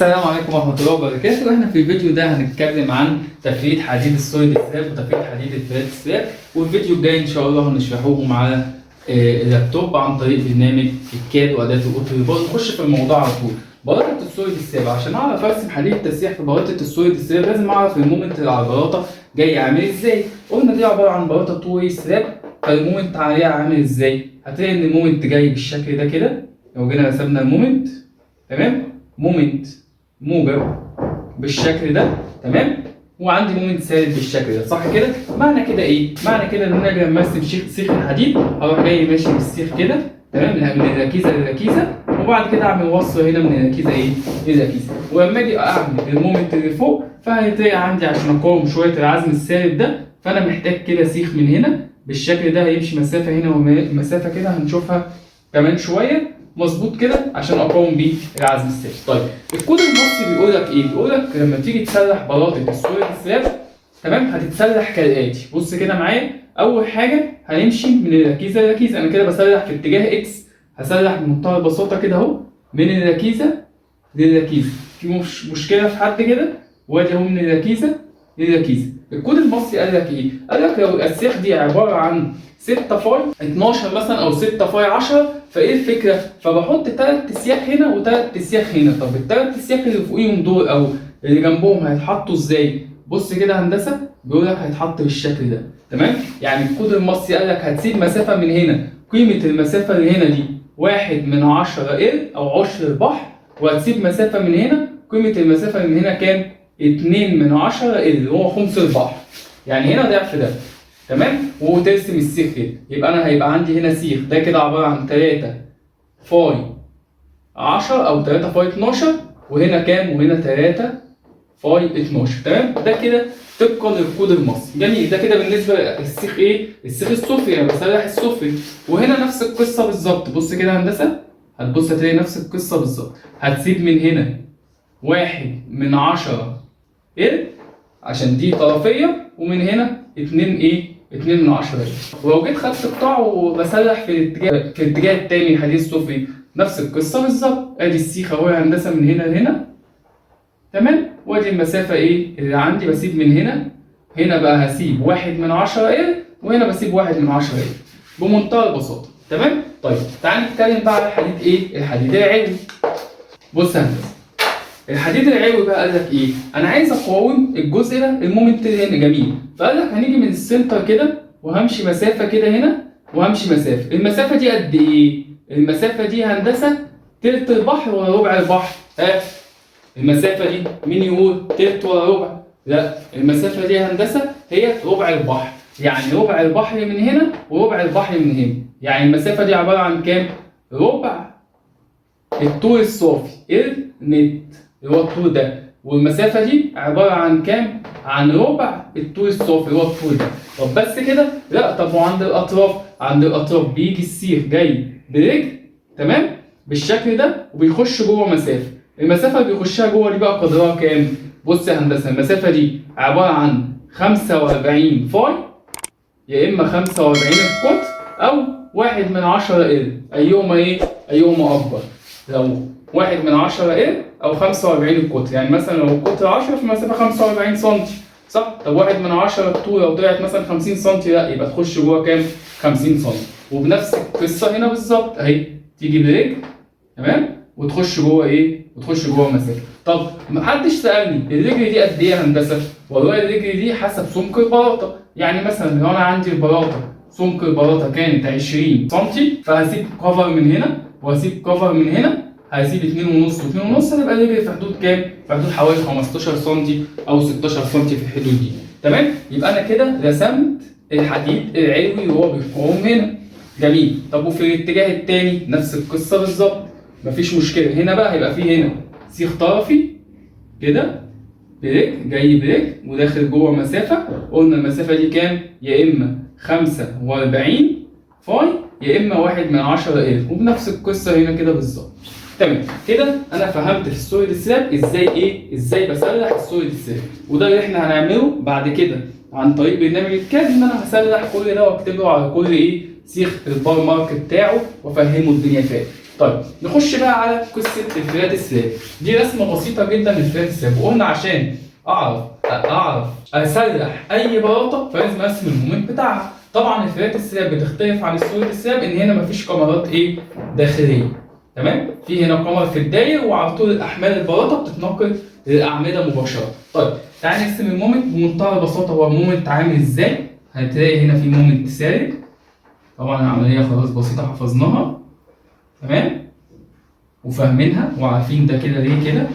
السلام عليكم ورحمة الله وبركاته. احنا في الفيديو ده هنتكلم عن تفريد حديد السوليد سلاب وتفريد حديد الفلات سلاب، والفيديو الجاي ان شاء الله هنشرحوهم على اللابتوب عن طريق برنامج الكاد واداة الاوتو ريبورت. نخش في الموضوع على طول. بلاطة السوليد سلاب، عشان اعرف ارسم حديد التسليح في بلاطة السوليد سلاب لازم اعرف المومنت اللي على البلاطة جاي عامل ازاي. قلنا دي عبارة عن بلاطة طولي سلاب، فالمومنت عليها عامل ازاي؟ هتلاقي ان المومنت جاي بالشكل ده كده. لو جينا رسمنا المومنت، تمام، مومنت موجب بالشكل ده، تمام، وعندي مومنت سالب بالشكل ده، صح كده؟ معنى كده ايه؟ معنى كده ان انا لما ارسم سيخ الحديد اروح جاي ماشي بالسيخ كده، تمام، من الركيزه للركيزه، وبعد كده اعمل وصل هنا من الركيزه ايه؟ للركيزه، ولما اجي اعمل المومنت اللي فوق فهتلاقي عندي عشان اقاوم شويه العزم السالب ده فانا محتاج كده سيخ من هنا بالشكل ده، هيمشي مسافه هنا ومسافه كده هنشوفها كمان شويه مظبوط كده عشان اقاوم بيه العزم السالب. طيب الكود المصري بيقول لك ايه؟ بيقول لك لما تيجي تسلح بلاطه السوليد سلاب، تمام، هتتسلح كالاتي. بص كده معايا، اول حاجه هنمشي من الركيزه للركيزه. انا كده بسلح في اتجاه اكس، هسلح بمنتهى البساطه كده اهو من الركيزه للركيزه. في مشكله في حد كده؟ وادي اهو من الركيزه للركيزه. الكود المصري قال لك ايه؟ قال لك لو الاسياخ دي عباره عن 6 فاي 12 مثلا او 6 فاي 10، فايه الفكره؟ فبحط 3 اسياخ هنا و3 اسياخ هنا. طب ال3 اسياخ اللي فوقيهم دول او اللي جنبهم هيتحطوا ازاي؟ بص كده هندسه، بيقول لك هيتحط بالشكل ده، تمام؟ يعني الكود المصري قال لك هتسيب مسافه من هنا، قيمه المسافه اللي هنا دي 1/10 ال او عشر البحر، وهتسيب مسافه من هنا، قيمه المسافه من هنا كام؟ 2/10 ال اللي هو خمس البحر، يعني هنا ضعف ده، تمام؟ وترسم السيخ كده. يبقى انا هيبقى عندي هنا سيخ ده كده عباره عن 3 فاي 10 او 3 فاي 12، وهنا كام؟ وهنا 3 فاي 12، تمام؟ ده كده طبقا للكود المصري. جميل. ده كده بالنسبه للسيخ ايه؟ السيخ السفلي، انا بسلح السفلي. وهنا نفس القصه بالظبط. بص كده هندسه، هتبص هتلاقي نفس القصه بالظبط. هتسيب من هنا 1/10 ال عشان دي طرفيه، ومن هنا 2 ايه؟ 2/10 ال. ولو جيت خدت قطاع وبسلح في الاتجاه التاني حديد السفلي، نفس القصه بالظبط. ادي السيخ اهو يا هندسه من هنا لهنا، تمام؟ وادي المسافه ايه اللي عندي، بسيب من هنا بقى هسيب 1/10 ال، وهنا بسيب 1/10 ال بمنتهى البساطه، تمام؟ طيب تعال نتكلم بقى على الحديد ايه؟ الحديد العلوي. بص يا هندسه، الحديد العلوي بقى قال لك ايه؟ انا عايز اقاوم الجزء ده، المومنت اللي هنا، جميل. فقال لك هنيجي من السنتر كده وهمشي مسافه كده هنا، وهمشي مسافه. المسافه دي قد ايه؟ المسافه دي هندسه تلت البحر ولا ربع البحر؟ ها؟ المسافه دي مين يقول؟ تلت ولا ربع؟ لا، المسافه دي هندسه هي ربع البحر. يعني ربع البحر من هنا وربع البحر من هنا. يعني المسافه دي عباره عن كام؟ ربع الطول الصافي النت اللي هو الطول ده، والمسافه دي عباره عن كام؟ عن ربع الطول الصافي اللي هو الطول ده. طب بس كده؟ لا، طب وعند الاطراف؟ عند الاطراف بيجي السيخ جاي برجل، تمام، بالشكل ده، وبيخش جوه مسافه. المسافه اللي بيخشها جوه دي بقى قدرها كام؟ بص يا هندسه، المسافه دي عباره عن 45 فاي، يا اما 45 القطر او 1/10 ال، ايهما ايه؟ ايهما اكبر؟ لو 1/10 ال او 45 القطر، يعني مثلا لو القطر 10 في مسافه 45 سم، صح؟ طب 1/10 الطول لو طلعت مثلا 50 سم، لا يبقى تخش جوه كام؟ 50 سم. وبنفس القصه هنا بالظبط اهي، تيجي برجل، تمام، وتخش جوه ايه؟ وتخش جوه مسافه. طب محدش سالني الرجل دي قد ايه يا هندسه؟ والله الرجل دي حسب سمك البلاطه. يعني مثلا لو انا عندي البلاطه سمك البلاطه كانت 20 سم، فهسيب كفر من هنا وهسيب كفر من هنا، هسيب 2.5 و2.5، هتبقى الرجل في حدود كام؟ في حدود حوالي 15 سم او 16 سم في الحدود دي، تمام؟ يبقى انا كده رسمت الحديد العلوي وهو بيقاوم هنا. جميل. طب وفي الاتجاه الثاني نفس القصه بالظبط، مفيش مشكله. هنا بقى هيبقى فيه هنا سيخ طرفي كده بريك، جاي بريك وداخل جوه مسافه. قلنا المسافه دي كام؟ يا اما 45 فاي يا اما 1/10 ال، وبنفس القصه هنا كده بالظبط. تمام كده انا فهمت في السوليد سلاب ازاي ايه؟ ازاي بسلح السوليد سلاب. وده اللي احنا هنعمله بعد كده عن طريق برنامج الكاد، ان انا هسلح كل ده واكتب له على كل ايه؟ سيخ البار مارك بتاعه وافهمه الدنيا فيها. طيب نخش بقى على قصه الفلات السلاب. دي رسمه بسيطه جدا للفلات السلاب، وقلنا عشان اعرف اسرح اي بلاطه فلازم ارسم المومنت بتاعها. طبعا الفلات السلاب بتختلف عن السوليد السلاب ان هنا مفيش كاميرات داخليه. تمام؟ في هنا كاميرا في الداير، وعلى طول الاحمال البلاطه بتتنقل للاعمده مباشره. طيب تعالى نرسم المومنت بمنتهى البساطه. هو المومنت عامل ازاي؟ هتلاقي هنا في مومنت سالب. طبعا العمليه خلاص بسيطه حفظناها. تمام؟ وفاهمينها وعارفين ده كده ليه كده.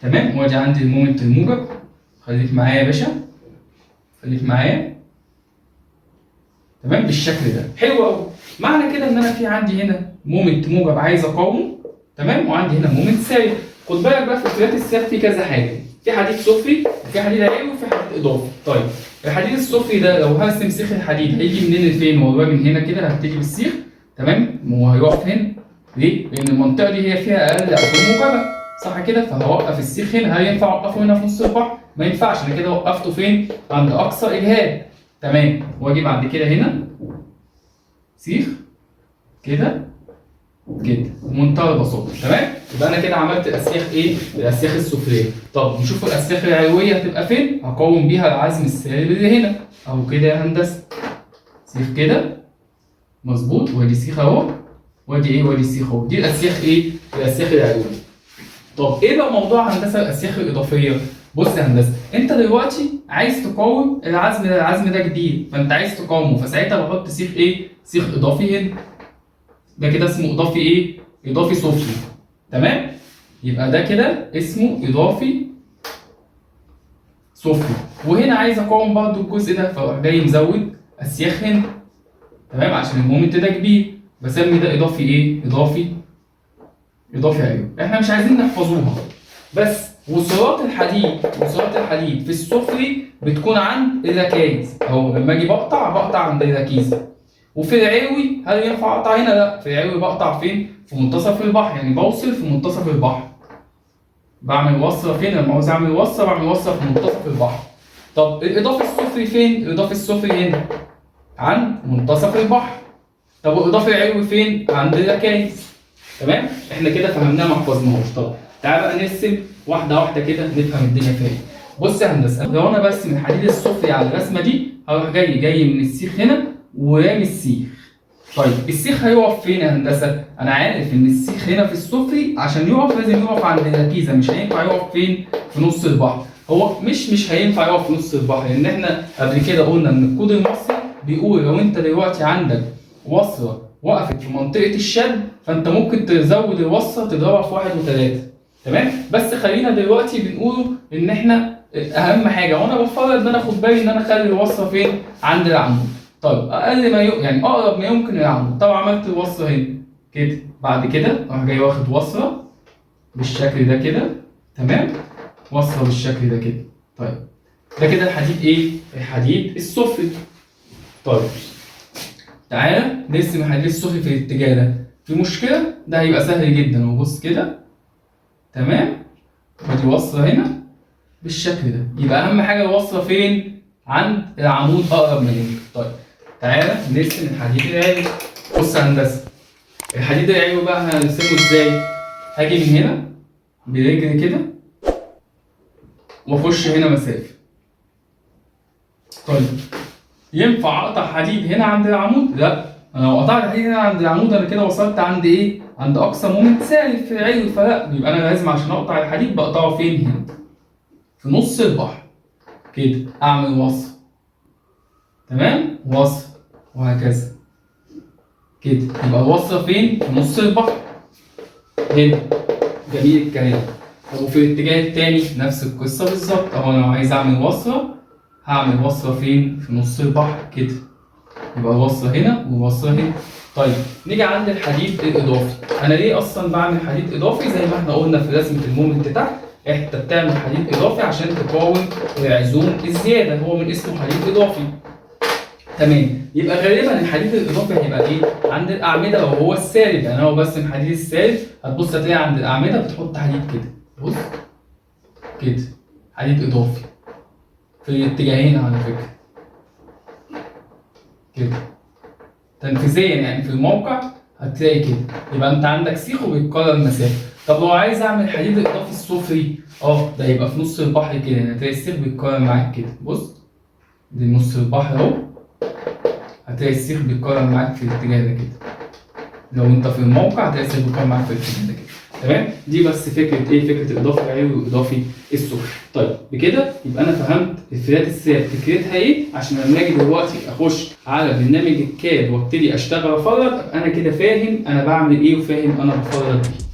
تمام؟ وادي عندي المومنت الموجب. خليك معايا يا باشا، خليك معايا. تمام؟ بالشكل ده حلو قوي. معنى كده ان انا في عندي هنا مومنت موجب عايز اقاومه. تمام؟ وعندي هنا مومنت سالب. خد بالك بقى في الفلات السلاب في كذا حاجه، في حديد سفلي وفي حديد علوي وفي حديد اضافي. طيب الحديد السفلي ده لو هرسم سيخ الحديد هيجي منين لفين؟ والله من هنا كده هبتدي بالسيخ. تمام؟ وهيقف هنا. ليه؟ لان المنطقه دي هي فيها اقل اقوال موجبه، صح كده؟ فهوقف السيخ هنا. هل ينفع اوقفه هنا في نص البحر؟ ما ينفعش. انا كده وقفته فين؟ عند اقصى اجهاد. تمام؟ واجي بعد كده هنا سيخ كده كده بمنتهى البساطه. تمام؟ يبقى انا كده عملت الاسياخ الاسياخ السفليه. طب نشوف الاسياخ العلويه هتبقى فين؟ هقاوم بيها العزم السالب اللي هنا اهو كده يا هندسه. سيخ كده مظبوط، وادي سيخ اهو، وادي وادي سيخ اهو. دي الاسياخ الاسياخ العلويه. طب ايه بقى موضوع هندسه الاسياخ الاضافيه؟ بص يا هندسه، انت دلوقتي عايز تقاوم العزم ده. العزم ده جديد فانت عايز تقاومه، فساعتها بحط سيخ سيخ اضافي هنا. ده كده اسمه اضافي اضافي سفلي. تمام؟ يبقى ده كده اسمه اضافي سفلي. وهنا عايز اقاوم برضه الجزء ده، فاروح جاي مزود اسياخ هنا. تمام؟ عشان المومنت ده كبير، بسمي ده اضافي اضافي علوي. احنا مش عايزين نحفظوها بس. وصلات الحديد في السفلي بتكون عند الركايز اهو. لما اجي بقطع عند الركيزه. وفي العلوي هل ينفع اقطع هنا؟ لا، في العلوي بقطع فين؟ في منتصف البحر. يعني بوصل في منتصف البحر. بعمل وصله فين؟ لما عاوز اعمل وصله بعمل وصله في منتصف البحر. طب الاضافي السفلي فين؟ الاضافي السفلي هنا عند منتصف البحر. طب والاضافي العلوي فين؟ عند الركايز. تمام؟ احنا كده فهمناها ما حفظناهوش. طب تعالى بقى نرسم واحده واحده كده نفهم الدنيا فيها ايه. بص يا هندسه، لو انا برسم الحديد السفلي على الرسمه دي هروح جاي من السيخ هنا ورامي السيخ. طيب السيخ هيقف فين يا هندسه؟ انا عارف ان السيخ هنا في السفلي عشان يقف لازم يقف عند الركيزه. مش هينفع يقف فين؟ في نص البحر. هو مش هينفع يقف في نص البحر، لان احنا قبل كده قلنا ان الكود المصري بيقول لو انت دلوقتي عندك وصله وقفت في منطقه الشد فانت ممكن تزود الوصله تضربها في 1 و3. تمام؟ بس خلينا دلوقتي بنقوله ان احنا اهم حاجه وانا بفرض ان انا اخد بالي ان انا اخلي الوصله فين؟ عند العمود. طيب اقل ما يعني اقرب ما يمكن للعمود. طبعا عملت الوصله هنا كده. بعد كده اروح جاي واخد وصله بالشكل ده كده. تمام؟ وصله بالشكل ده كده. طيب ده كده الحديد الحديد السفلي. طيب تعالى نرسم الحديد السفلي في الاتجاه ده. في مشكله؟ ده هيبقى سهل جدا. وبص كده. تمام؟ ودي وصله هنا بالشكل ده. يبقى اهم حاجه الوصله فين؟ عند العمود اقرب ما يمكن. طيب تعالى نرسم الحديد العلوي. بص يا هندسه، الحديد العلوي بقى هنرسمه ازاي؟ هاجي من هنا برجل كده واخش هنا مسافه. طيب ينفع اقطع حديد هنا عند العمود؟ لا، انا لو قطعت حديد هنا عند العمود انا كده وصلت عند عند اقصى مومنت سالب في العلوي، فلا. يبقى انا لازم عشان اقطع الحديد بقطعه فين؟ هنا في نص البحر كده. اعمل وصل. تمام؟ وصل وهكذا كده. يبقى الوصله فين؟ في نص البحر هنا. جميل الكلام. طب وفي الاتجاه التاني نفس القصه بالظبط اهو. انا لو عايز اعمل وصله هعمل وصله فين؟ في نص البحر كده. يبقى الوصله هنا والوصله هنا. طيب نيجي عند الحديد الاضافي. انا ليه اصلا بعمل حديد اضافي؟ زي ما احنا قلنا في رسمه المومنت تحت، انت بتعمل حديد اضافي عشان تقاوم العزوم الزياده. هو من اسمه حديد اضافي. تمام؟ يبقى غالبا الحديد الاضافي هيبقى عند الاعمده، او هو السالب. يعني انا لو برسم حديد السالب هتبص هتلاقي عند الاعمده بتحط حديد كده. بص كده. حديد اضافي في الاتجاهين على فكره كده. تنفيذيا يعني في الموقع هتلاقي كده. يبقى انت عندك سيخ وبيتكرر مسافه. طب لو عايز اعمل حديد اضافي السفلي، ده يبقى في نص البحر كده، يعني هتلاقي السيخ بيتكرر معاك كده. بص دي نص البحر اهو، هتلاقي السيخ بيتكرر معاك في الاتجاه ده كده. لو انت في الموقع هتلاقي السيخ بيتكرر معاك في الاتجاه ده كده. تمام؟ دي بس فكره ايه؟ فكره اضافي العلوي واضافي السفلي. طيب بكده يبقى انا فهمت الفلات الساب فكرتها ايه، عشان لما اجي دلوقتي اخش على برنامج الكاد وابتدي اشتغل افرد، ابقى انا كده فاهم انا بعمل ايه وفاهم انا بفرد ايه.